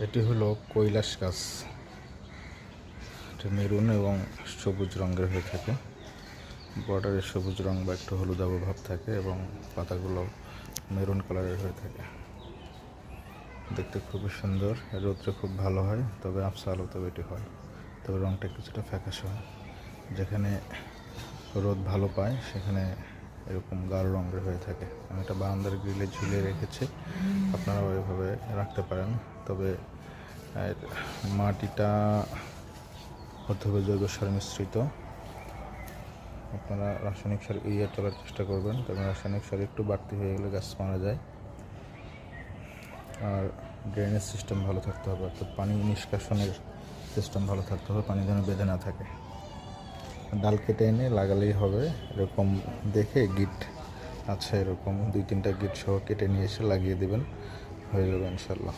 এটি হলো কৈলাস গাছ। এটি মেরুন এবং সবুজ রঙের হয়ে থাকে। বর্ডারে সবুজ রং বা একটু হলুদাভ ভাব থাকে এবং পাতাগুলো মেরুন কালারের হয়ে থাকে। দেখতে খুবই সুন্দর। রোদটা খুব ভালো হয়, তবে আবসা আলোতে এটি হয়, তবে রংটা কিছুটা ফ্যাকাশে হয়। যেখানে রোদ ভালো পায় সেখানে এরকম গাঢ় রঙের হয়ে থাকে। আমি এটা বারান্দার গ্রিলে ঝুলিয়ে রেখেছি, আপনারাও এভাবে রাখতে পারেন। তবে মাটিটা হতে হবে জৈব সার মিশ্রিত। আপনারা রাসায়নিক সার এড়িয়ে চলার চেষ্টা করবেন, তবে রাসায়নিক সার একটু বাড়তি হয়ে গেলে গাছ মারা যায়। আর ড্রেনেজ সিস্টেম ভালো থাকতে হবে, অর্থাৎ পানি নিষ্কাশনের সিস্টেম ভালো থাকতে হবে, পানি যেন বেঁধে না থাকে। ডাল কেটে এনে লাগালেই হবে। এরকম দেখে গিট আছে, এরকম 2-3টা গিট সহ কেটে নিয়ে এসে লাগিয়ে দেবেন, হয়ে যাবে ইনশাল্লাহ।